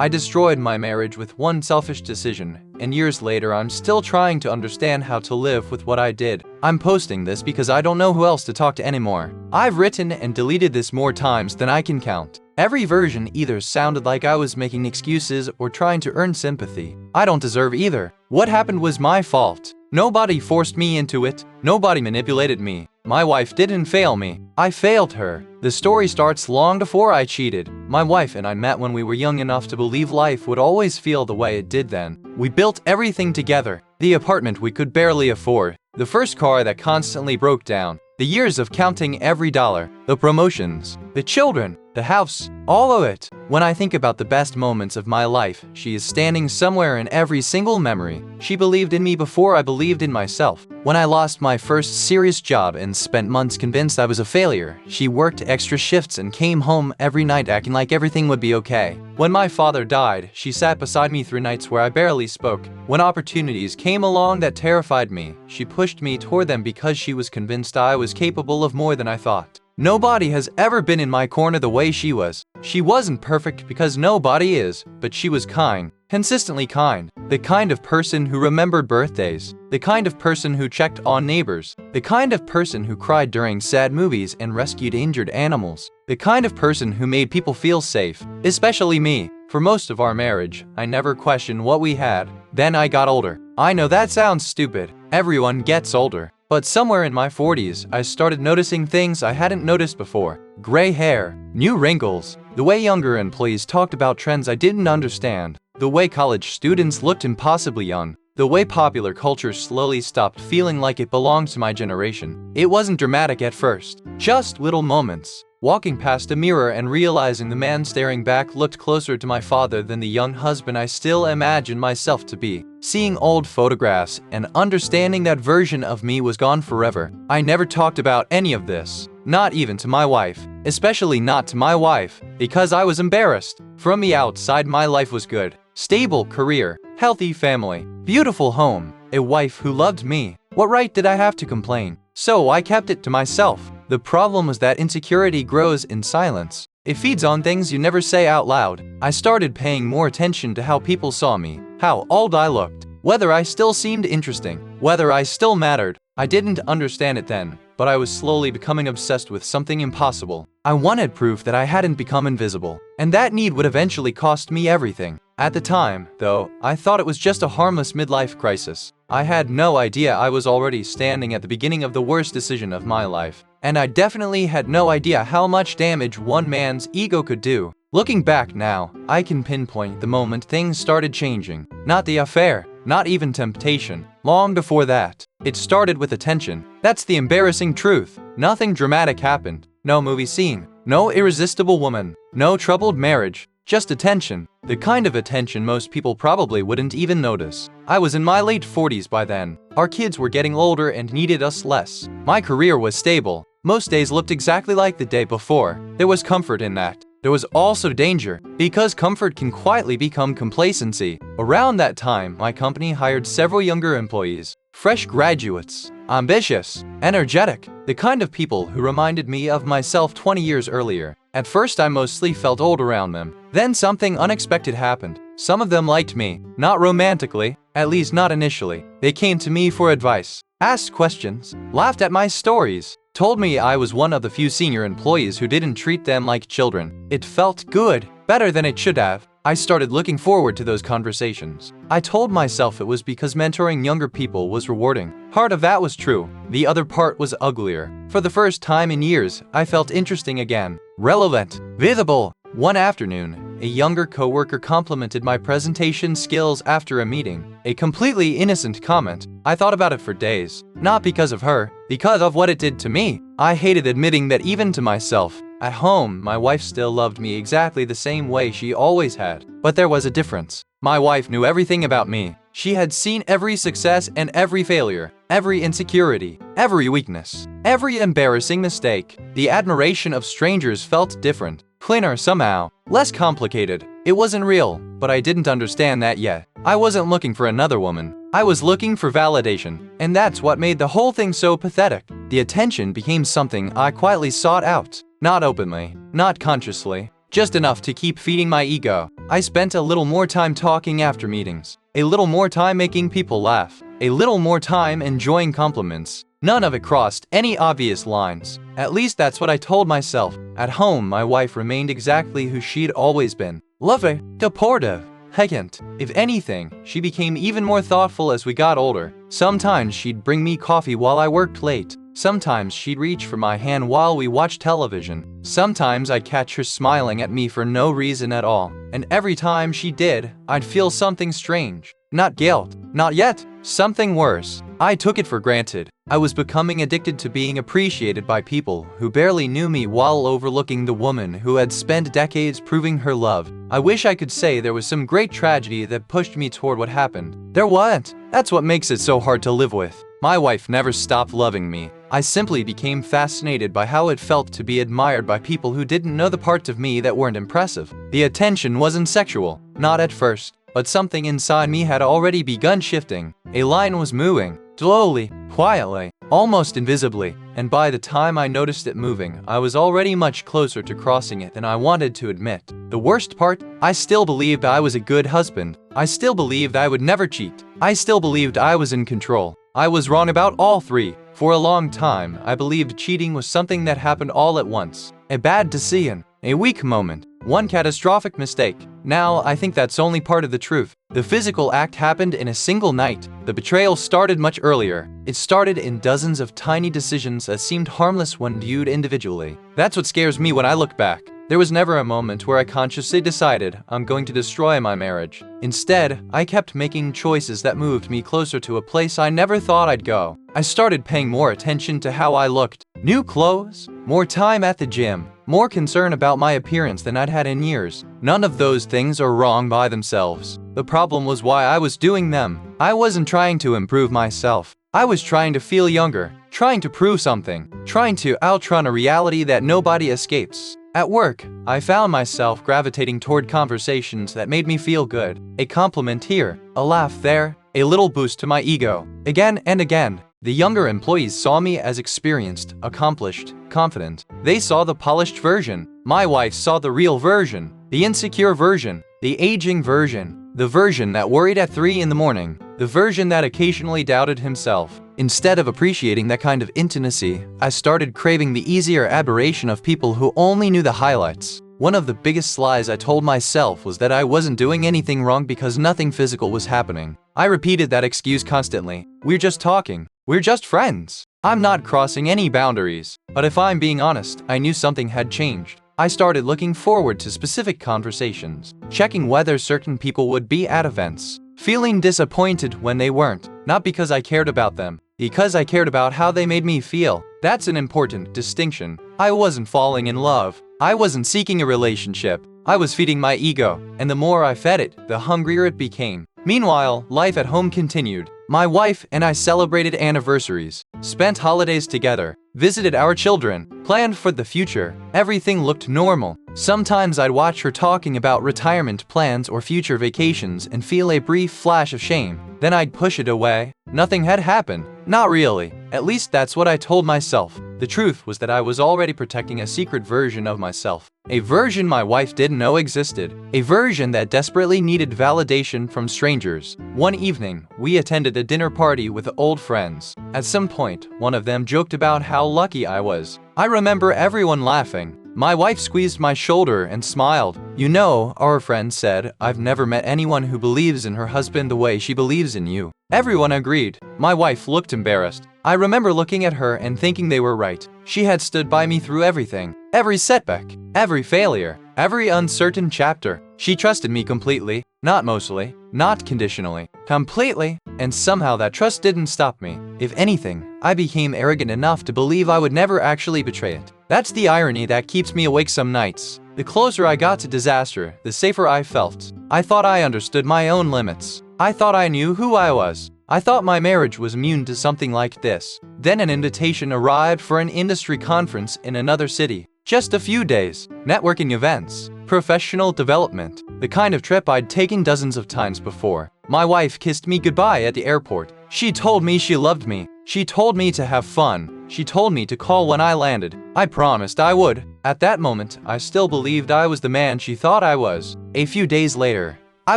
I destroyed my marriage with one selfish decision, and years later I'm still trying to understand how to live with what I did. I'm posting this because I don't know who else to talk to anymore. I've written and deleted this more times than I can count. Every version either sounded like I was making excuses or trying to earn sympathy. I don't deserve either. What happened was my fault. Nobody forced me into it. Nobody manipulated me. My wife didn't fail me. I failed her. The story starts long before I cheated. My wife and I met when we were young enough to believe life would always feel the way it did then. We built everything together. The apartment we could barely afford. The first car that constantly broke down. The years of counting every dollar. The promotions. The children. The house. All of it. When I think about the best moments of my life, she is standing somewhere in every single memory. She believed in me before I believed in myself. When I lost my first serious job and spent months convinced I was a failure, she worked extra shifts and came home every night acting like everything would be okay. When my father died, she sat beside me through nights where I barely spoke. When opportunities came along that terrified me, she pushed me toward them because she was convinced I was capable of more than I thought. Nobody has ever been in my corner the way she was. She wasn't perfect because nobody is, but she was kind, consistently kind. The kind of person who remembered birthdays. The kind of person who checked on neighbors. The kind of person who cried during sad movies and rescued injured animals. The kind of person who made people feel safe, especially me. For most of our marriage, I never questioned what we had. Then I got older. I know that sounds stupid. Everyone gets older. But somewhere in my 40s, I started noticing things I hadn't noticed before. Gray hair, new wrinkles, the way younger employees talked about trends I didn't understand, the way college students looked impossibly young, the way popular culture slowly stopped feeling like it belonged to my generation. It wasn't dramatic at first, just little moments. Walking past a mirror and realizing the man staring back looked closer to my father than the young husband I still imagined myself to be. Seeing old photographs and understanding that version of me was gone forever. I never talked about any of this, not even to my wife, especially not to my wife, because I was embarrassed. From the outside, my life was good. Stable career, healthy family, beautiful home, a wife who loved me. What right did I have to complain? So I kept it to myself. The problem was that insecurity grows in silence. It feeds on things you never say out loud. I started paying more attention to how people saw me, how old I looked, whether I still seemed interesting, whether I still mattered. I didn't understand it then, but I was slowly becoming obsessed with something impossible. I wanted proof that I hadn't become invisible, and that need would eventually cost me everything. At the time, though, I thought it was just a harmless midlife crisis. I had no idea I was already standing at the beginning of the worst decision of my life. And I definitely had no idea how much damage one man's ego could do. Looking back now, I can pinpoint the moment things started changing. Not the affair, not even temptation. Long before that, it started with attention. That's the embarrassing truth. Nothing dramatic happened. No movie scene. No irresistible woman. No troubled marriage. Just attention. The kind of attention most people probably wouldn't even notice. I was in my late 40s by then. Our kids were getting older and needed us less. My career was stable. Most days looked exactly like the day before. There was comfort in that. There was also danger, because comfort can quietly become complacency. Around that time, my company hired several younger employees. Fresh graduates. Ambitious. Energetic. The kind of people who reminded me of myself 20 years earlier. At first, I mostly felt old around them. Then something unexpected happened. Some of them liked me. Not romantically. At least not initially. They came to me for advice. Asked questions. Laughed at my stories. Told me I was one of the few senior employees who didn't treat them like children. It felt good. Better than it should have. I started looking forward to those conversations. I told myself it was because mentoring younger people was rewarding. Part of that was true. The other part was uglier. For the first time in years, I felt interesting again. Relevant. Visible. One afternoon, a younger coworker complimented my presentation skills after a meeting. A completely innocent comment. I thought about it for days. Not because of her, because of what it did to me. I hated admitting that even to myself. At home, my wife still loved me exactly the same way she always had. But there was a difference. My wife knew everything about me. She had seen every success and every failure, every insecurity, every weakness, every embarrassing mistake. The admiration of strangers felt different. Cleaner somehow, less complicated. It wasn't real, but I didn't understand that yet. I wasn't looking for another woman. I was looking for validation, and that's what made the whole thing so pathetic. The attention became something I quietly sought out. Not openly, not consciously, just enough to keep feeding my ego. I spent a little more time talking after meetings, a little more time making people laugh, a little more time enjoying compliments. None of it crossed any obvious lines. At least that's what I told myself. At home, my wife remained exactly who she'd always been. Lovely, supportive. Second, if anything, she became even more thoughtful as we got older. Sometimes she'd bring me coffee while I worked late. Sometimes she'd reach for my hand while we watched television. Sometimes I'd catch her smiling at me for no reason at all. And every time she did, I'd feel something strange. Not guilt. Not yet. Something worse. I took it for granted. I was becoming addicted to being appreciated by people who barely knew me while overlooking the woman who had spent decades proving her love. I wish I could say there was some great tragedy that pushed me toward what happened. There wasn't. That's what makes it so hard to live with. My wife never stopped loving me. I simply became fascinated by how it felt to be admired by people who didn't know the parts of me that weren't impressive. The attention wasn't sexual, not at first, but something inside me had already begun shifting. A line was moving, slowly, quietly, almost invisibly, and by the time I noticed it moving, I was already much closer to crossing it than I wanted to admit. The worst part? I still believed I was a good husband. I still believed I would never cheat. I still believed I was in control. I was wrong about all three. For a long time, I believed cheating was something that happened all at once. A bad decision, a weak moment, one catastrophic mistake. Now, I think that's only part of the truth. The physical act happened in a single night. The betrayal started much earlier. It started in dozens of tiny decisions that seemed harmless when viewed individually. That's what scares me when I look back. There was never a moment where I consciously decided I'm going to destroy my marriage. Instead, I kept making choices that moved me closer to a place I never thought I'd go. I started paying more attention to how I looked. New clothes, more time at the gym, more concern about my appearance than I'd had in years. None of those things are wrong by themselves. The problem was why I was doing them. I wasn't trying to improve myself. I was trying to feel younger, trying to prove something, trying to outrun a reality that nobody escapes. At work, I found myself gravitating toward conversations that made me feel good. A compliment here, a laugh there, a little boost to my ego. Again and again, the younger employees saw me as experienced, accomplished, confident. They saw the polished version. My wife saw the real version, the insecure version, the aging version, the version that worried at 3 in the morning, the version that occasionally doubted himself. Instead of appreciating that kind of intimacy, I started craving the easier aberration of people who only knew the highlights. One of the biggest lies I told myself was that I wasn't doing anything wrong because nothing physical was happening. I repeated that excuse constantly. We're just talking. We're just friends. I'm not crossing any boundaries. But if I'm being honest, I knew something had changed. I started looking forward to specific conversations, checking whether certain people would be at events, feeling disappointed when they weren't, not because I cared about them, because I cared about how they made me feel. That's an important distinction. I wasn't falling in love. I wasn't seeking a relationship. I was feeding my ego, and the more I fed it, the hungrier it became. Meanwhile, life at home continued. My wife and I celebrated anniversaries, spent holidays together, visited our children, planned for the future. Everything looked normal. Sometimes I'd watch her talking about retirement plans or future vacations and feel a brief flash of shame. Then I'd push it away. Nothing had happened. Not really. At least that's what I told myself. The truth was that I was already protecting a secret version of myself. A version my wife didn't know existed. A version that desperately needed validation from strangers. One evening, we attended a dinner party with old friends. At some point, one of them joked about how lucky I was. I remember everyone laughing. My wife squeezed my shoulder and smiled. You know, our friend said, I've never met anyone who believes in her husband the way she believes in you. Everyone agreed. My wife looked embarrassed. I remember looking at her and thinking they were right. She had stood by me through everything. Every setback, every failure, every uncertain chapter. She trusted me completely, not mostly, not conditionally, completely. And somehow that trust didn't stop me. If anything, I became arrogant enough to believe I would never actually betray it. That's the irony that keeps me awake some nights. The closer I got to disaster, the safer I felt. I thought I understood my own limits. I thought I knew who I was. I thought my marriage was immune to something like this. Then an invitation arrived for an industry conference in another city. Just a few days. Networking events. Professional development. The kind of trip I'd taken dozens of times before. My wife kissed me goodbye at the airport. She told me she loved me. She told me to have fun. She told me to call when I landed. I promised I would. At that moment, I still believed I was the man she thought I was. A few days later, I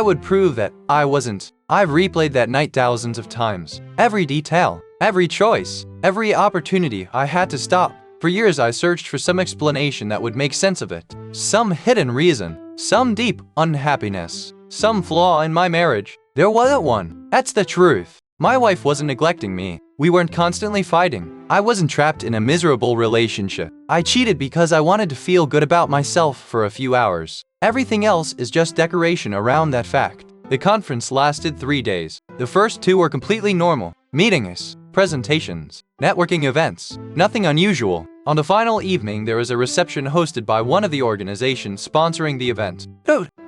would prove that I wasn't. I've replayed that night thousands of times. Every detail, every choice, every opportunity I had to stop. For years I searched for some explanation that would make sense of it. Some hidden reason, some deep unhappiness, some flaw in my marriage. There wasn't one. That's the truth. My wife wasn't neglecting me. We weren't constantly fighting. I wasn't trapped in a miserable relationship. I cheated because I wanted to feel good about myself for a few hours. Everything else is just decoration around that fact. The conference lasted 3 days. The first 2 were completely normal. Meetings, presentations, networking events. Nothing unusual. On the final evening, there was a reception hosted by one of the organizations sponsoring the event.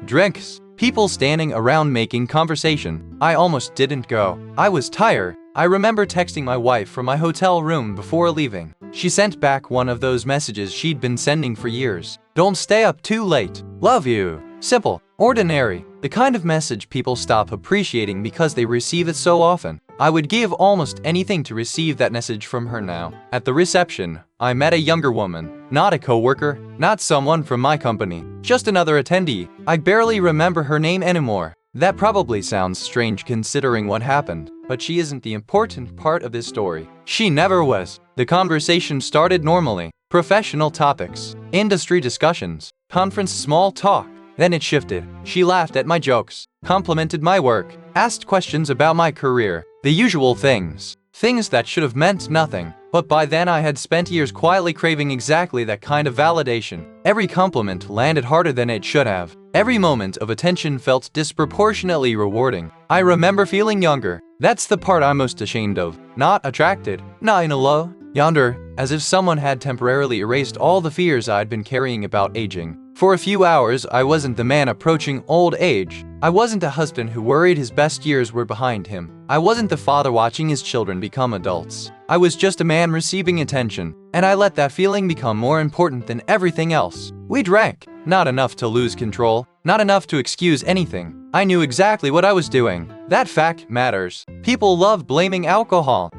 Drinks. People standing around making conversation. I almost didn't go. I was tired. I remember texting my wife from my hotel room before leaving. She sent back one of those messages she'd been sending for years. Don't stay up too late. Love you. Simple. Ordinary. The kind of message people stop appreciating because they receive it so often. I would give almost anything to receive that message from her now. At the reception, I met a younger woman. Not a coworker, not someone from my company, just another attendee. I barely remember her name anymore. That probably sounds strange considering what happened, but she isn't the important part of this story. She never was. The conversation started normally. Professional topics, industry discussions, conference small talk. Then it shifted. She laughed at my jokes, complimented my work, asked questions about my career. The usual things. Things that should have meant nothing. But by then I had spent years quietly craving exactly that kind of validation. Every compliment landed harder than it should have. Every moment of attention felt disproportionately rewarding. I remember feeling younger. That's the part I'm most ashamed of. Not attracted, not in a low, yonder, as if someone had temporarily erased all the fears I'd been carrying about aging. For a few hours, I wasn't the man approaching old age. I wasn't a husband who worried his best years were behind him. I wasn't the father watching his children become adults. I was just a man receiving attention, and I let that feeling become more important than everything else. We drank. Not enough to lose control, not enough to excuse anything. I knew exactly what I was doing. That fact matters. People love blaming alcohol.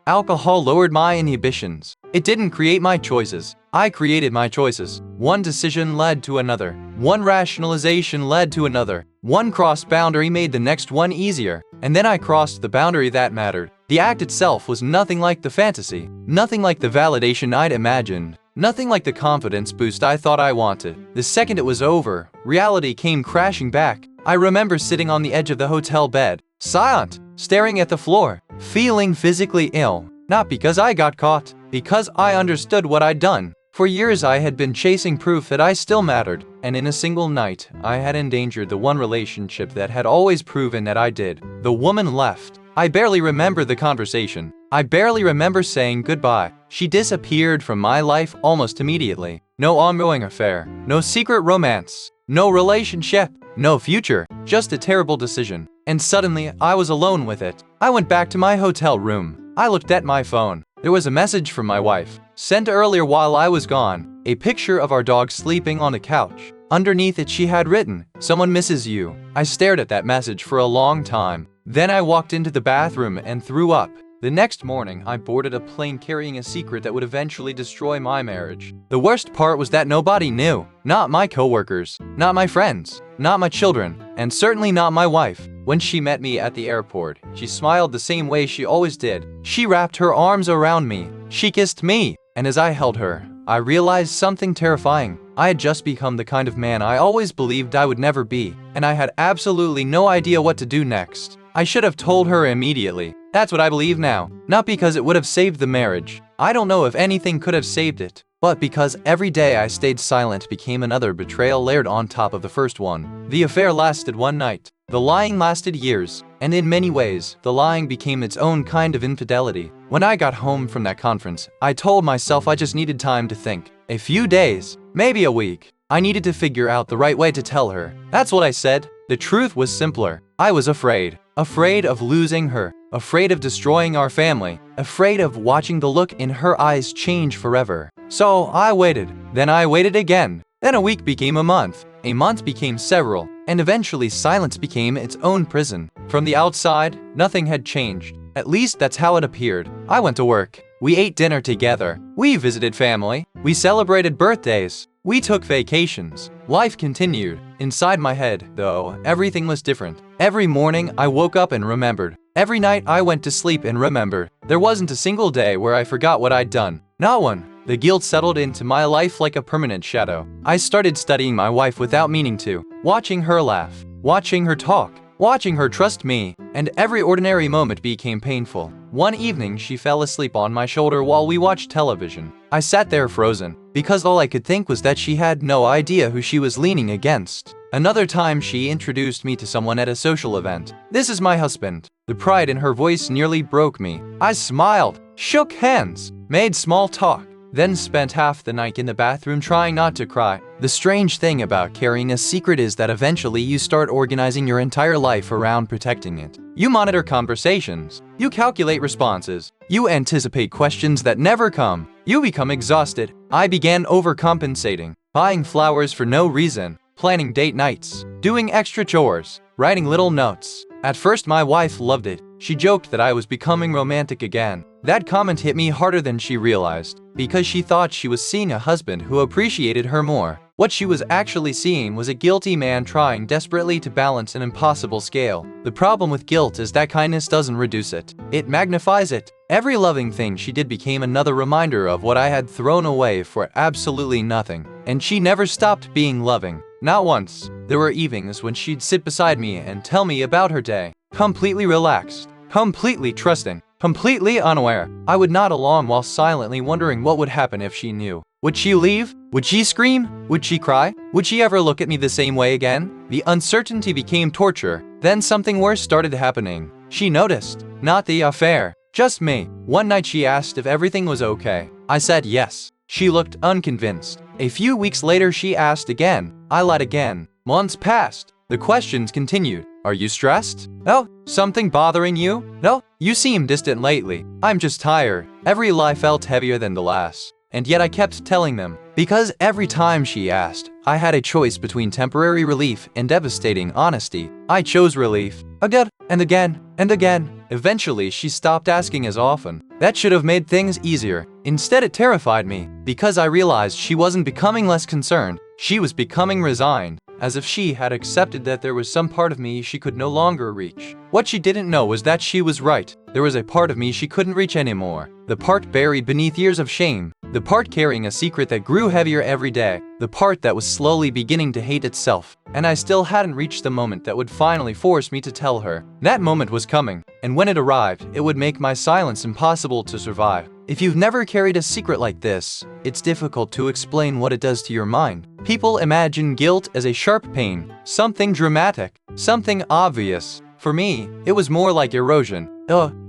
Alcohol lowered my inhibitions. It didn't create my choices. I created my choices. One decision led to another. One rationalization led to another. One crossed boundary made the next one easier. And then I crossed the boundary that mattered. The act itself was nothing like the fantasy. Nothing like the validation I'd imagined. Nothing like the confidence boost I thought I wanted. The second it was over, reality came crashing back. I remember sitting on the edge of the hotel bed, silent, staring at the floor, feeling physically ill. Not because I got caught, because I understood what I'd done. For years I had been chasing proof that I still mattered, and in a single night, I had endangered the one relationship that had always proven that I did. The woman left. I barely remember the conversation. I barely remember saying goodbye. She disappeared from my life almost immediately. No ongoing affair, no secret romance, no relationship, no future, just a terrible decision. And suddenly, I was alone with it. I went back to my hotel room. I looked at my phone. There was a message from my wife, sent earlier while I was gone, a picture of our dog sleeping on the couch. Underneath it she had written, "Someone misses you." I stared at that message for a long time. Then I walked into the bathroom and threw up. The next morning, I boarded a plane carrying a secret that would eventually destroy my marriage. The worst part was that nobody knew. Not my coworkers, not my friends, not my children, and certainly not my wife. When she met me at the airport, she smiled the same way she always did. She wrapped her arms around me. She kissed me. And as I held her, I realized something terrifying. I had just become the kind of man I always believed I would never be, and I had absolutely no idea what to do next. I should have told her immediately. That's what I believe now. Not because it would have saved the marriage. I don't know if anything could have saved it. But because every day I stayed silent became another betrayal layered on top of the first one. The affair lasted one night. The lying lasted years. And in many ways, the lying became its own kind of infidelity. When I got home from that conference, I told myself I just needed time to think. A few days, maybe a week. I needed to figure out the right way to tell her. That's what I said. The truth was simpler. I was afraid. Afraid of losing her. Afraid of destroying our family. Afraid of watching the look in her eyes change forever. So I waited. Then I waited again. Then a week became a month. A month became several. And eventually silence became its own prison. From the outside, nothing had changed. At least that's how it appeared. I went to work. We ate dinner together. We visited family. We celebrated birthdays. We took vacations. Life continued. Inside my head, though, everything was different. Every morning, I woke up and remembered. Every night, I went to sleep and remembered. There wasn't a single day where I forgot what I'd done. Not one. The guilt settled into my life like a permanent shadow. I started studying my wife without meaning to, watching her laugh, watching her talk, watching her trust me, and every ordinary moment became painful. One evening, she fell asleep on my shoulder while we watched television. I sat there frozen, because all I could think was that she had no idea who she was leaning against. Another time, she introduced me to someone at a social event. "This is my husband." The pride in her voice nearly broke me. I smiled, shook hands, made small talk, then spent half the night in the bathroom trying not to cry. The strange thing about carrying a secret is that eventually you start organizing your entire life around protecting it. You monitor conversations. You calculate responses. You anticipate questions that never come. You become exhausted. I began overcompensating, buying flowers for no reason, planning date nights, doing extra chores, writing little notes. At first, my wife loved it. She joked that I was becoming romantic again. That comment hit me harder than she realized, because she thought she was seeing a husband who appreciated her more. What she was actually seeing was a guilty man trying desperately to balance an impossible scale. The problem with guilt is that kindness doesn't reduce it. It magnifies it. Every loving thing she did became another reminder of what I had thrown away for absolutely nothing. And she never stopped being loving. Not once. There were evenings when she'd sit beside me and tell me about her day. Completely relaxed, completely trusting, completely unaware. I would nod along while silently wondering what would happen if she knew. Would she leave? Would she scream? Would she cry? Would she ever look at me the same way again? The uncertainty became torture. Then something worse started happening. She noticed. Not the affair. Just me. One night she asked if everything was okay. I said yes. She looked unconvinced. A few weeks later she asked again. I lied again. Months passed. The questions continued. Are you stressed? No. Something bothering you? No. You seem distant lately. I'm just tired. Every lie felt heavier than the last. And yet I kept telling them, because every time she asked, I had a choice between temporary relief and devastating honesty. I chose relief. Again and again and again. Eventually, she stopped asking as often. That should have made things easier. Instead, it terrified me, because I realized she wasn't becoming less concerned. She was becoming resigned, as if she had accepted that there was some part of me she could no longer reach. What she didn't know was that she was right. There was a part of me she couldn't reach anymore. The part buried beneath years of shame. The part carrying a secret that grew heavier every day. The part that was slowly beginning to hate itself. And I still hadn't reached the moment that would finally force me to tell her. That moment was coming, and when it arrived, it would make my silence impossible to survive. If you've never carried a secret like this, it's difficult to explain what it does to your mind. People imagine guilt as a sharp pain, something dramatic, something obvious. For me, it was more like erosion.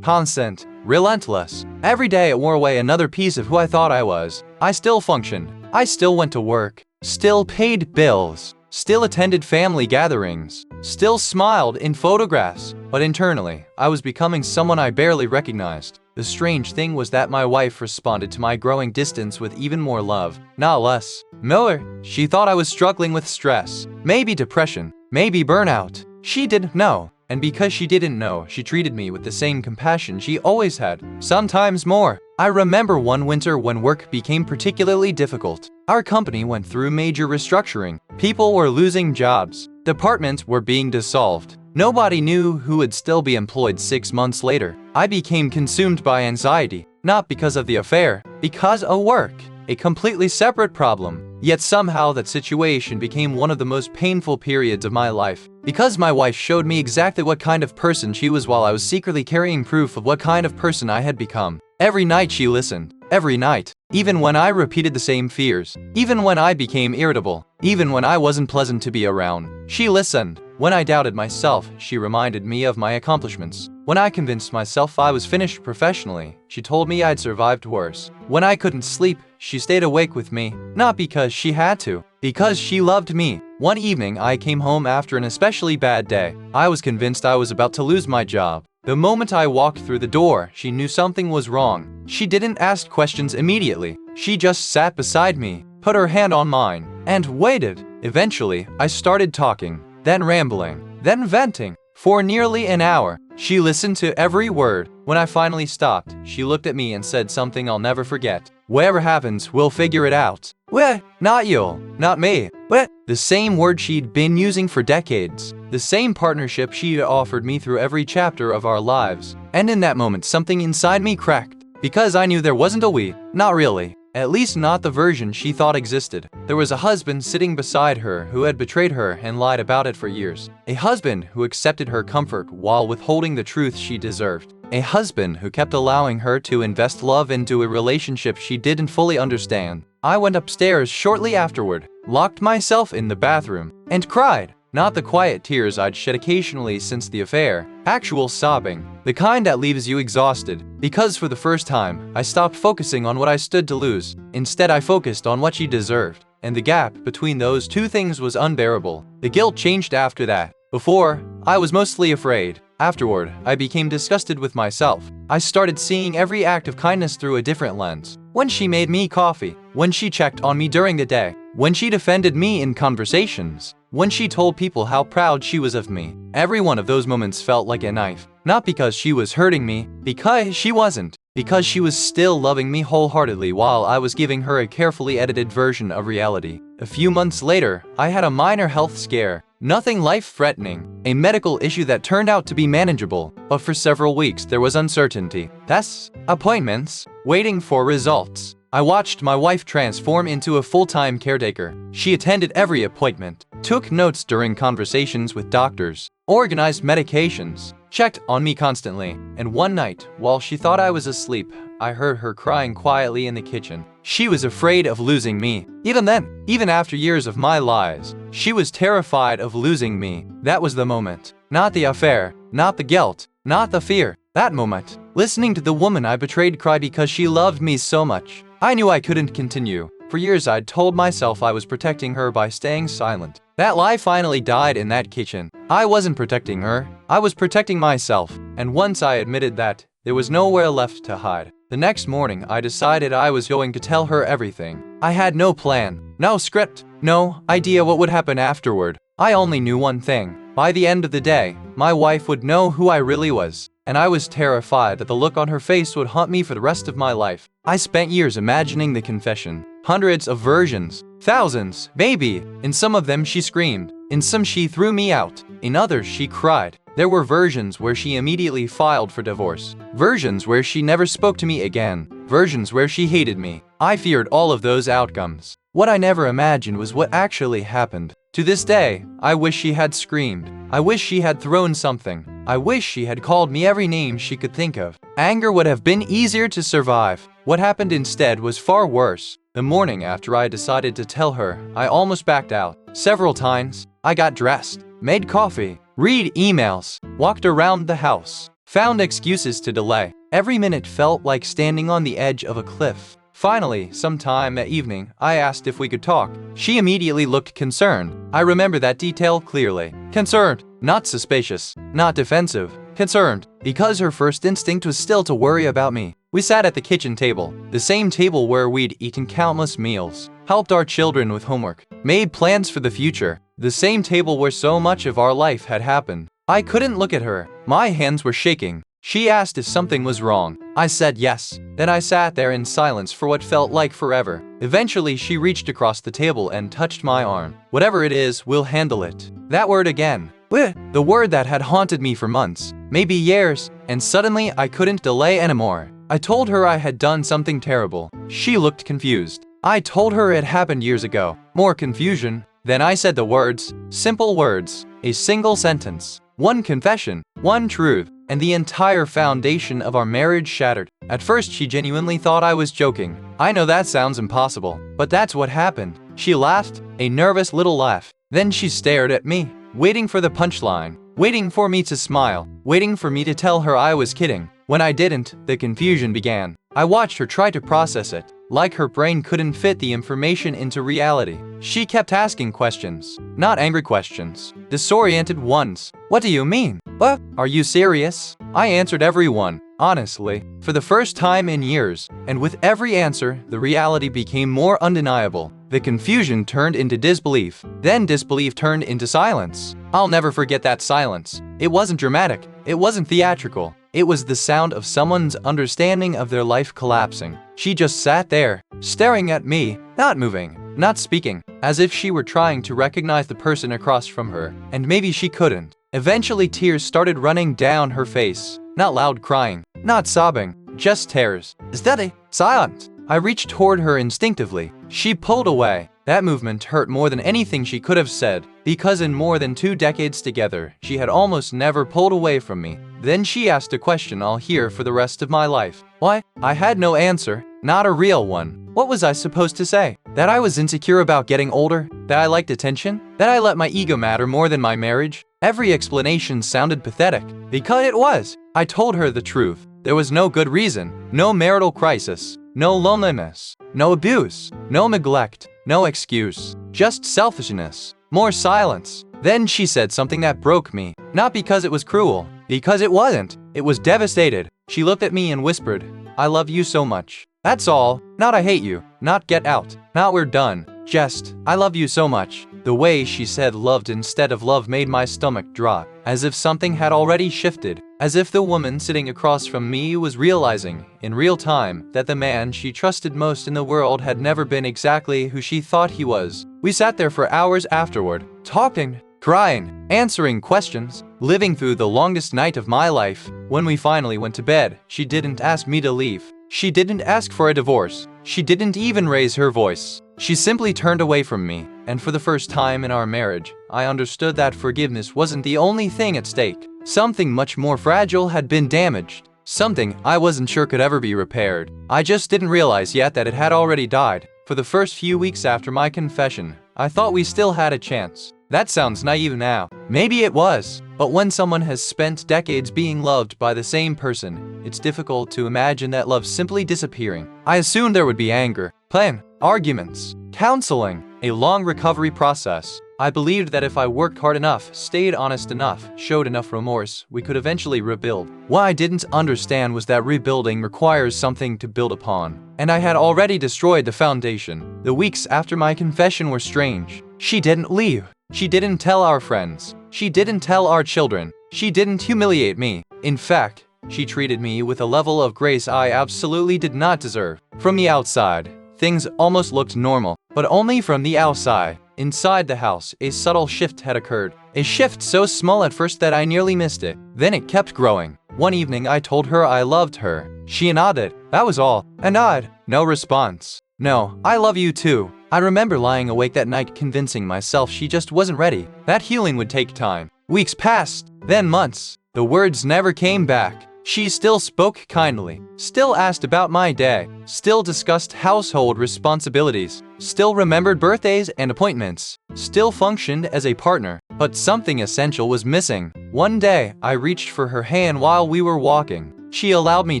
Constant, relentless. Every day it wore away another piece of who I thought I was. I still functioned. I still went to work. Still paid bills. Still attended family gatherings. Still smiled in photographs. But internally, I was becoming someone I barely recognized. The strange thing was that my wife responded to my growing distance with even more love, not less. Miller, she thought I was struggling with stress, maybe depression, maybe burnout. She didn't know. And because she didn't know, she treated me with the same compassion she always had, sometimes more. I remember one winter when work became particularly difficult. Our company went through major restructuring. People were losing jobs. Departments were being dissolved. Nobody knew who would still be employed 6 months later. I became consumed by anxiety, not because of the affair, because of work. A completely separate problem. Yet somehow that situation became one of the most painful periods of my life, because my wife showed me exactly what kind of person she was while I was secretly carrying proof of what kind of person I had become. Every night she listened. Every night. Even when I repeated the same fears. Even when I became irritable. Even when I wasn't pleasant to be around. She listened. When I doubted myself, she reminded me of my accomplishments. When I convinced myself I was finished professionally, she told me I'd survived worse. When I couldn't sleep, she stayed awake with me, not because she had to, because she loved me. One evening, I came home after an especially bad day. I was convinced I was about to lose my job. The moment I walked through the door, she knew something was wrong. She didn't ask questions immediately. She just sat beside me, put her hand on mine, and waited. Eventually, I started talking, then rambling, then venting. For nearly an hour, she listened to every word. When I finally stopped, she looked at me and said something I'll never forget. Whatever happens, we'll figure it out. Well, not you, not me. What? The same word she'd been using for decades. The same partnership she'd offered me through every chapter of our lives. And in that moment, something inside me cracked. Because I knew there wasn't a we. Not really. At least not the version she thought existed. There was a husband sitting beside her who had betrayed her and lied about it for years. A husband who accepted her comfort while withholding the truth she deserved. A husband who kept allowing her to invest love into a relationship she didn't fully understand. I went upstairs shortly afterward, locked myself in the bathroom, and cried. Not the quiet tears I'd shed occasionally since the affair. Actual sobbing. The kind that leaves you exhausted. Because for the first time, I stopped focusing on what I stood to lose. Instead, I focused on what she deserved. And the gap between those two things was unbearable. The guilt changed after that. Before, I was mostly afraid. Afterward, I became disgusted with myself. I started seeing every act of kindness through a different lens. When she made me coffee. When she checked on me during the day. When she defended me in conversations. When she told people how proud she was of me. Every one of those moments felt like a knife. Not because she was hurting me, because she wasn't. Because she was still loving me wholeheartedly while I was giving her a carefully edited version of reality. A few months later, I had a minor health scare. Nothing life-threatening. A medical issue that turned out to be manageable. But for several weeks there was uncertainty. Tests, appointments, waiting for results. I watched my wife transform into a full-time caretaker. She attended every appointment, took notes during conversations with doctors, organized medications, checked on me constantly. And one night, while she thought I was asleep, I heard her crying quietly in the kitchen. She was afraid of losing me. Even then, even after years of my lies, she was terrified of losing me. That was the moment. Not the affair, not the guilt, not the fear. That moment, listening to the woman I betrayed cry because she loved me so much. I knew I couldn't continue. For years I'd told myself I was protecting her by staying silent. That lie finally died in that kitchen. I wasn't protecting her, I was protecting myself. And once I admitted that, there was nowhere left to hide. The next morning I decided I was going to tell her everything. I had no plan, no script, no idea what would happen afterward. I only knew one thing. By the end of the day, my wife would know who I really was. And I was terrified that the look on her face would haunt me for the rest of my life. I spent years imagining the confession. Hundreds of versions. Thousands, maybe. In some of them she screamed. In some she threw me out. In others she cried. There were versions where she immediately filed for divorce. Versions where she never spoke to me again. Versions where she hated me. I feared all of those outcomes. What I never imagined was what actually happened. To this day, I wish she had screamed. I wish she had thrown something. I wish she had called me every name she could think of. Anger would have been easier to survive. What happened instead was far worse. The morning after I decided to tell her, I almost backed out. Several times, I got dressed, made coffee, read emails, walked around the house, found excuses to delay. Every minute felt like standing on the edge of a cliff. Finally, sometime that evening, I asked if we could talk. She immediately looked concerned. I remember that detail clearly. Concerned, not suspicious, not defensive. Concerned, because her first instinct was still to worry about me. We sat at the kitchen table, the same table where we'd eaten countless meals, helped our children with homework, made plans for the future, the same table where so much of our life had happened. I couldn't look at her. My hands were shaking. She asked if something was wrong. I said yes. Then I sat there in silence for what felt like forever. Eventually, she reached across the table and touched my arm. Whatever it is, we'll handle it. That word again. Bleh. The word that had haunted me for months, maybe years, and suddenly I couldn't delay anymore. I told her I had done something terrible. She looked confused. I told her it happened years ago. More confusion. Then I said the words, simple words, a single sentence, one confession, one truth, and the entire foundation of our marriage shattered. At first, she genuinely thought I was joking. I know that sounds impossible, but that's what happened. She laughed, a nervous little laugh. Then she stared at me, waiting for the punchline, waiting for me to smile, waiting for me to tell her I was kidding. When I didn't, the confusion began. I watched her try to process it, like her brain couldn't fit the information into reality. She kept asking questions, not angry questions, disoriented ones. What do you mean? What? Are you serious? I answered every one, honestly, for the first time in years, and with every answer, the reality became more undeniable. The confusion turned into disbelief, then disbelief turned into silence. I'll never forget that silence. It wasn't dramatic, it wasn't theatrical. It was the sound of someone's understanding of their life collapsing. She just sat there, staring at me, not moving, not speaking, as if she were trying to recognize the person across from her, and maybe she couldn't. Eventually tears started running down her face. Not loud crying, not sobbing, just tears. Steady, silent. I reached toward her instinctively. She pulled away. That movement hurt more than anything she could have said, because in more than 2 decades together, she had almost never pulled away from me. Then she asked a question I'll hear for the rest of my life. Why? I had no answer, not a real one. What was I supposed to say? That I was insecure about getting older? That I liked attention? That I let my ego matter more than my marriage? Every explanation sounded pathetic, because it was. I told her the truth. There was no good reason, no marital crisis, no loneliness, no abuse, no neglect, no excuse, just selfishness, more silence. Then she said something that broke me, not because it was cruel, because it wasn't. It was devastated. She looked at me and whispered, "I love you so much." That's all, not "I hate you," not "get out," not "we're done," just "I love you so much." The way she said loved instead of love made my stomach drop, as if something had already shifted, as if the woman sitting across from me was realizing, in real time, that the man she trusted most in the world had never been exactly who she thought he was. We sat there for hours afterward, talking, crying, answering questions, living through the longest night of my life. When we finally went to bed, she didn't ask me to leave. She didn't ask for a divorce. She didn't even raise her voice. She simply turned away from me, and for the first time in our marriage, I understood that forgiveness wasn't the only thing at stake. Something much more fragile had been damaged. Something I wasn't sure could ever be repaired. I just didn't realize yet that it had already died. For the first few weeks after my confession, I thought we still had a chance. That sounds naive now. Maybe it was. But when someone has spent decades being loved by the same person, it's difficult to imagine that love simply disappearing. I assumed there would be anger, pain, arguments, counseling, a long recovery process. I believed that if I worked hard enough, stayed honest enough, showed enough remorse, we could eventually rebuild. What I didn't understand was that rebuilding requires something to build upon. And I had already destroyed the foundation. The weeks after my confession were strange. She didn't leave. She didn't tell our friends. She didn't tell our children. She didn't humiliate me. In fact, she treated me with a level of grace I absolutely did not deserve. From the outside, things almost looked normal, but only from the outside. Inside the house, a subtle shift had occurred. A shift so small at first that I nearly missed it. Then it kept growing. One evening I told her I loved her. She nodded. That was all. A nod. No response. No, I love you too. I remember lying awake that night convincing myself she just wasn't ready. That healing would take time. Weeks passed, then months. The words never came back. She still spoke kindly, still asked about my day, still discussed household responsibilities, still remembered birthdays and appointments, still functioned as a partner. But something essential was missing. One day, I reached for her hand while we were walking. She allowed me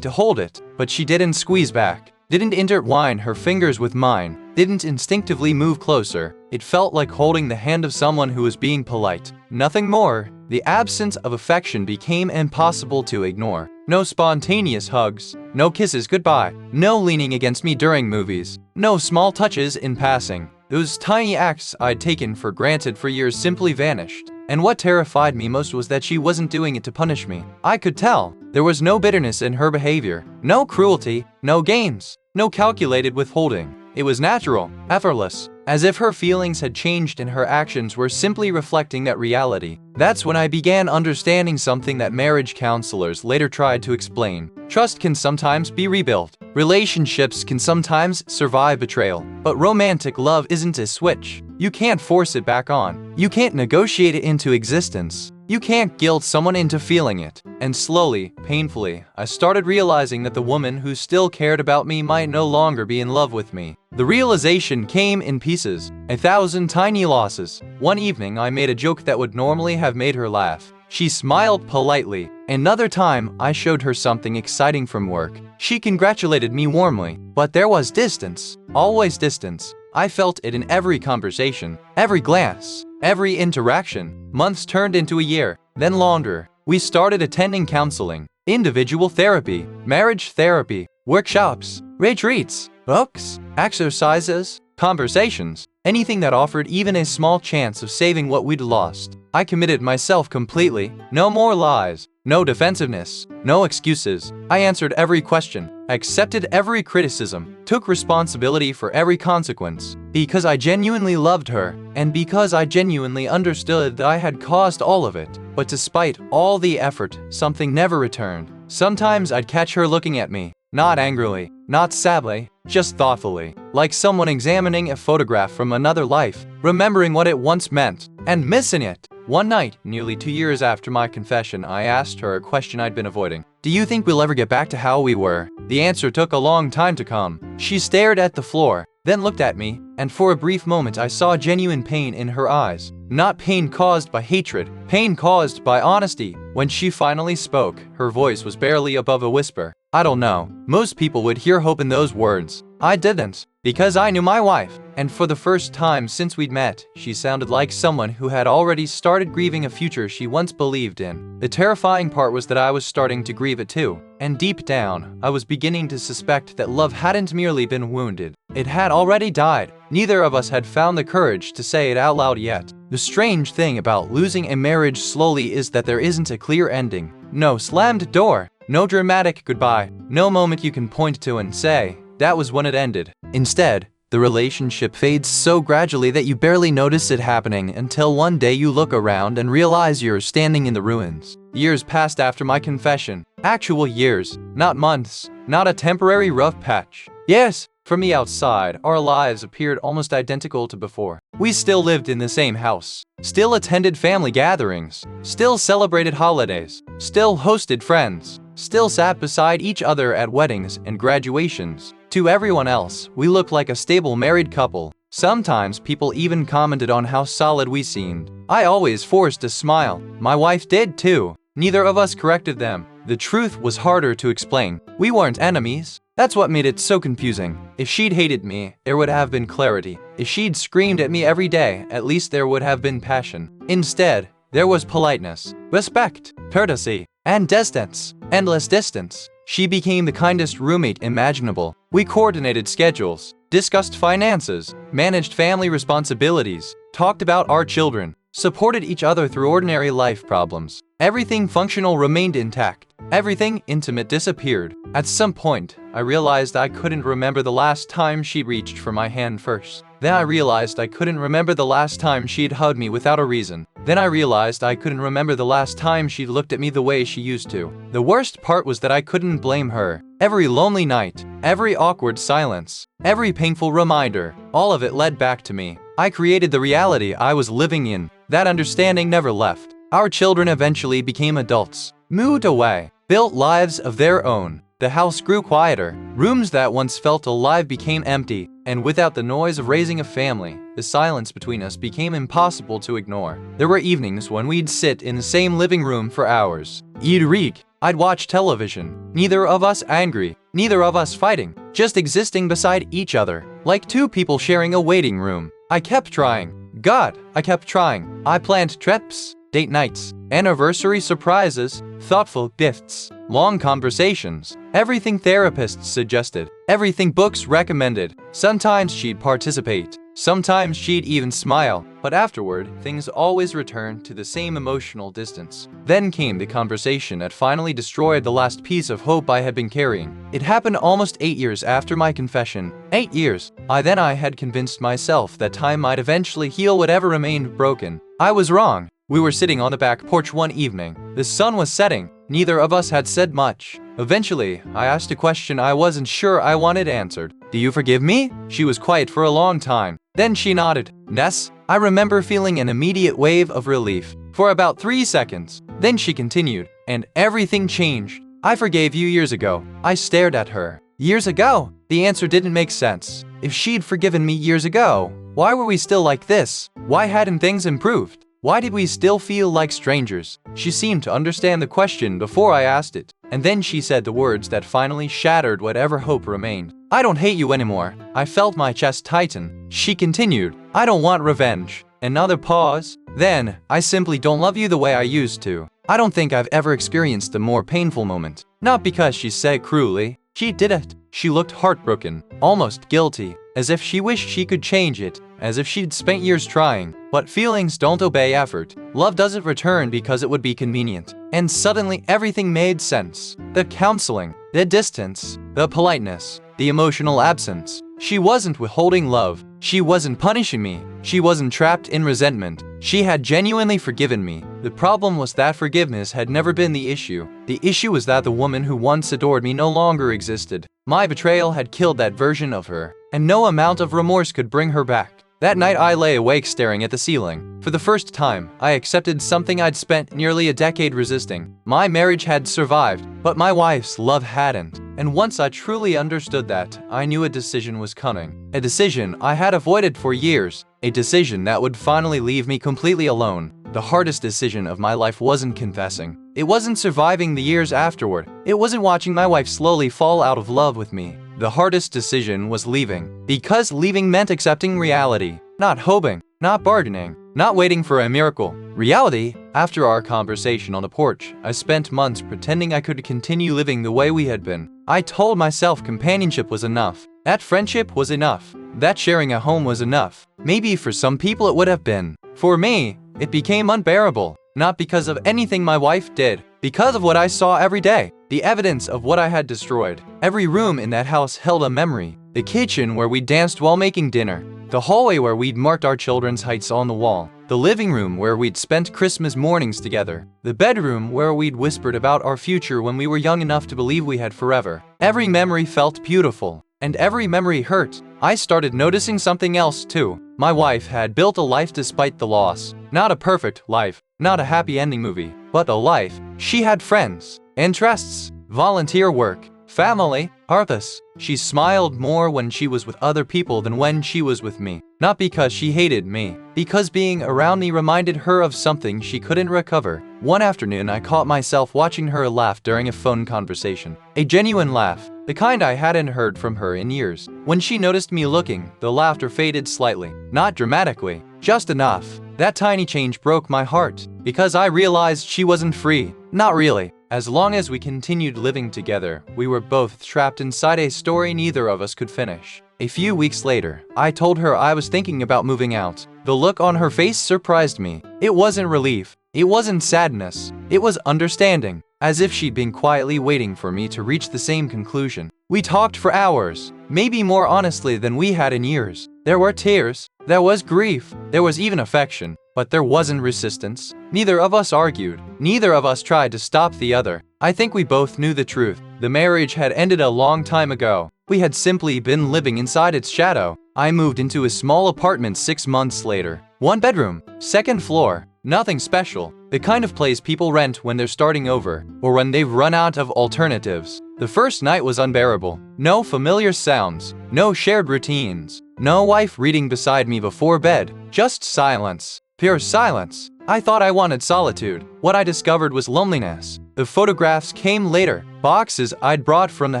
to hold it, but she didn't squeeze back, didn't intertwine her fingers with mine, didn't instinctively move closer. It felt like holding the hand of someone who was being polite. Nothing more. The absence of affection became impossible to ignore. No spontaneous hugs, no kisses goodbye, no leaning against me during movies, no small touches in passing. Those tiny acts I'd taken for granted for years simply vanished. And what terrified me most was that she wasn't doing it to punish me. I could tell. There was no bitterness in her behavior, no cruelty, no games, no calculated withholding. It was natural, effortless, as if her feelings had changed and her actions were simply reflecting that reality. That's when I began understanding something that marriage counselors later tried to explain. Trust can sometimes be rebuilt. Relationships can sometimes survive betrayal. But romantic love isn't a switch. You can't force it back on. You can't negotiate it into existence. You can't guilt someone into feeling it. And slowly, painfully, I started realizing that the woman who still cared about me might no longer be in love with me. The realization came in pieces, 1,000 tiny losses. One evening, I made a joke that would normally have made her laugh. She smiled politely. Another time, I showed her something exciting from work. She congratulated me warmly, but there was distance, always distance. I felt it in every conversation, every glance, every interaction. Months turned into a year, then longer. We started attending counseling, individual therapy, marriage therapy, workshops, retreats, books, exercises, conversations, anything that offered even a small chance of saving what we'd lost. I committed myself completely. No more lies, No defensiveness, no excuses. I answered every question, accepted every criticism, took responsibility for every consequence, because I genuinely loved her, and because I genuinely understood that I had caused all of it. But despite all the effort, something never returned. Sometimes I'd catch her looking at me, not angrily, not sadly, just thoughtfully, like someone examining a photograph from another life, remembering what it once meant, and missing it. One night, nearly 2 years after my confession, I asked her a question I'd been avoiding. Do you think we'll ever get back to how we were? The answer took a long time to come. She stared at the floor, then looked at me, and for a brief moment I saw genuine pain in her eyes. Not pain caused by hatred, pain caused by honesty. When she finally spoke, her voice was barely above a whisper. I don't know. Most people would hear hope in those words. I didn't, because I knew my wife, and for the first time since we'd met, she sounded like someone who had already started grieving a future she once believed in. The terrifying part was that I was starting to grieve it too, and deep down, I was beginning to suspect that love hadn't merely been wounded. It had already died. Neither of us had found the courage to say it out loud yet. The strange thing about losing a marriage slowly is that there isn't a clear ending. No slammed door, no dramatic goodbye, no moment you can point to and say, that was when it ended. Instead, the relationship fades so gradually that you barely notice it happening until one day you look around and realize you're standing in the ruins. Years passed after my confession. Actual years, not months, not a temporary rough patch. Yes, from the outside, our lives appeared almost identical to before. We still lived in the same house, still attended family gatherings, still celebrated holidays, still hosted friends, still sat beside each other at weddings and graduations. To everyone else, we looked like a stable married couple. Sometimes people even commented on how solid we seemed. I always forced a smile. My wife did too. Neither of us corrected them. The truth was harder to explain. We weren't enemies. That's what made it so confusing. If she'd hated me, there would have been clarity. If she'd screamed at me every day, at least there would have been passion. Instead, there was politeness, respect, courtesy, and distance. Endless distance. She became the kindest roommate imaginable. We coordinated schedules, discussed finances, managed family responsibilities, talked about our children, supported each other through ordinary life problems. Everything functional remained intact. Everything intimate disappeared. At some point, I realized I couldn't remember the last time she reached for my hand first. Then I realized I couldn't remember the last time she'd hugged me without a reason. Then I realized I couldn't remember the last time she looked at me the way she used to. The worst part was that I couldn't blame her. Every lonely night, every awkward silence, every painful reminder, all of it led back to me. I created the reality I was living in. That understanding never left. Our children eventually became adults, moved away, built lives of their own. The house grew quieter. Rooms that once felt alive became empty, and without the noise of raising a family, the silence between us became impossible to ignore. There were evenings when we'd sit in the same living room for hours. I'd read, I'd watch television, neither of us angry, neither of us fighting, just existing beside each other, like two people sharing a waiting room. I kept trying. God, I kept trying. I planned trips, date nights, anniversary surprises, thoughtful gifts, long conversations, everything therapists suggested, everything books recommended. Sometimes she'd participate, sometimes she'd even smile, but afterward, things always returned to the same emotional distance. Then came the conversation that finally destroyed the last piece of hope I had been carrying. It happened almost 8 years after my confession. 8 years. I had convinced myself that time might eventually heal whatever remained broken. I was wrong. We were sitting on the back porch one evening. The sun was setting. Neither of us had said much. Eventually, I asked a question I wasn't sure I wanted answered. Do you forgive me? She was quiet for a long time. Then she nodded. Yes. I remember feeling an immediate wave of relief. For about 3 seconds. Then she continued. And everything changed. I forgave you years ago. I stared at her. Years ago? The answer didn't make sense. If she'd forgiven me years ago, why were we still like this? Why hadn't things improved? Why did we still feel like strangers? She seemed to understand the question before I asked it. And then she said the words that finally shattered whatever hope remained. I don't hate you anymore. I felt my chest tighten. She continued. I don't want revenge. Another pause. Then, I simply don't love you the way I used to. I don't think I've ever experienced a more painful moment. Not because she said cruelly. She did it. She looked heartbroken, almost guilty, as if she wished she could change it. as if she'd spent years trying. But feelings don't obey effort. Love doesn't return because it would be convenient. And suddenly everything made sense. The counseling, the distance, the politeness, the emotional absence. She wasn't withholding love. She wasn't punishing me. She wasn't trapped in resentment. She had genuinely forgiven me. The problem was that forgiveness had never been the issue. The issue was that the woman who once adored me no longer existed. My betrayal had killed that version of her, and no amount of remorse could bring her back. That night I lay awake staring at the ceiling. For the first time, I accepted something I'd spent nearly a decade resisting. My marriage had survived, but my wife's love hadn't. And once I truly understood that, I knew a decision was coming. A decision I had avoided for years. A decision that would finally leave me completely alone. The hardest decision of my life wasn't confessing. It wasn't surviving the years afterward. It wasn't watching my wife slowly fall out of love with me. The hardest decision was leaving. Because leaving meant accepting reality. Not hoping, not bargaining, not waiting for a miracle. Reality. After our conversation on the porch, I spent months pretending I could continue living the way we had been. I told myself companionship was enough. That friendship was enough. That sharing a home was enough. Maybe for some people it would have been. For me, it became unbearable. Not because of anything my wife did, because of what I saw every day. The evidence of what I had destroyed. Every room in that house held a memory. The kitchen where we danced while making dinner. The hallway where we'd marked our children's heights on the wall. The living room where we'd spent Christmas mornings together. The bedroom where we'd whispered about our future when we were young enough to believe we had forever. Every memory felt beautiful, and every memory hurt. I started noticing something else too. My wife had built a life despite the loss. Not a perfect life, not a happy ending movie, but a life. She had friends, interests, volunteer work, family, purpose. She smiled more when she was with other people than when she was with me. Not because she hated me, because being around me reminded her of something she couldn't recover. One afternoon, I caught myself watching her laugh during a phone conversation. A genuine laugh, the kind I hadn't heard from her in years. When she noticed me looking, the laughter faded slightly. Not dramatically, just enough. That tiny change broke my heart, because I realized she wasn't free. Not really. As long as we continued living together, we were both trapped inside a story neither of us could finish. A few weeks later, I told her I was thinking about moving out. The look on her face surprised me. It wasn't relief. It wasn't sadness. It was understanding, as if she'd been quietly waiting for me to reach the same conclusion. We talked for hours, maybe more honestly than we had in years. There were tears, there was grief, there was even affection, but there wasn't resistance. Neither of us argued. Neither of us tried to stop the other. I think we both knew the truth. The marriage had ended a long time ago. We had simply been living inside its shadow. I moved into a small apartment 6 months later. 1 bedroom, 2nd floor, nothing special. The kind of place people rent when they're starting over, or when they've run out of alternatives. The first night was unbearable. No familiar sounds, no shared routines, no wife reading beside me before bed, just silence. Pure silence. I thought I wanted solitude. What I discovered was loneliness. The photographs came later. Boxes I'd brought from the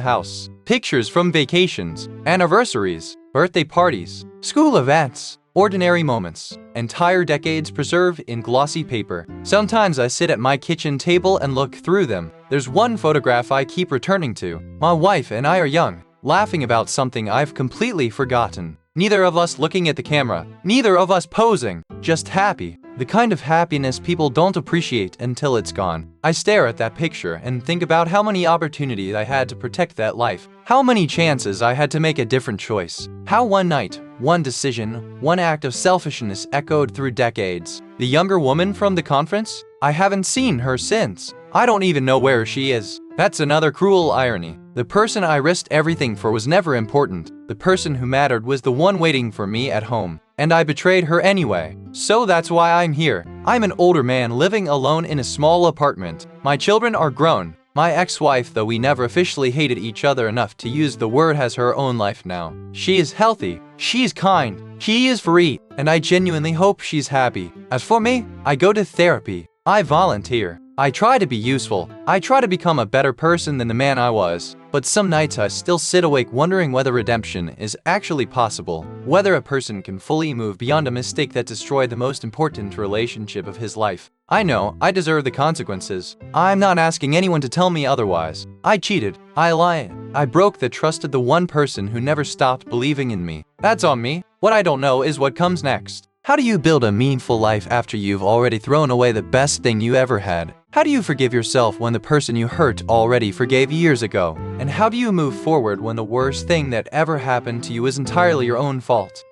house. Pictures from vacations, anniversaries, birthday parties, school events, ordinary moments. Entire decades preserved in glossy paper. Sometimes I sit at my kitchen table and look through them. There's one photograph I keep returning to. My wife and I are young, laughing about something I've completely forgotten. Neither of us looking at the camera, neither of us posing, just happy. The kind of happiness people don't appreciate until it's gone. I stare at that picture and think about how many opportunities I had to protect that life. How many chances I had to make a different choice. How one night, one decision, one act of selfishness echoed through decades. The younger woman from the conference? I haven't seen her since. I don't even know where she is. That's another cruel irony. The person I risked everything for was never important. The person who mattered was the one waiting for me at home. And I betrayed her anyway. So that's why I'm here. I'm an older man living alone in a small apartment. My children are grown. My ex-wife, though we never officially hated each other enough to use the word, has her own life now. She is healthy. She's kind. She is free. And I genuinely hope she's happy. As for me, I go to therapy. I volunteer. I try to be useful. I try to become a better person than the man I was. But some nights I still sit awake wondering whether redemption is actually possible. Whether a person can fully move beyond a mistake that destroyed the most important relationship of his life. I know I deserve the consequences. I'm not asking anyone to tell me otherwise. I cheated. I lied. I broke the trust of the one person who never stopped believing in me. That's on me. What I don't know is what comes next. How do you build a meaningful life after you've already thrown away the best thing you ever had? How do you forgive yourself when the person you hurt already forgave years ago? And how do you move forward when the worst thing that ever happened to you is entirely your own fault?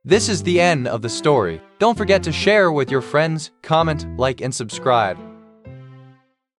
This is the end of the story. Don't forget to share with your friends, comment, like, and subscribe.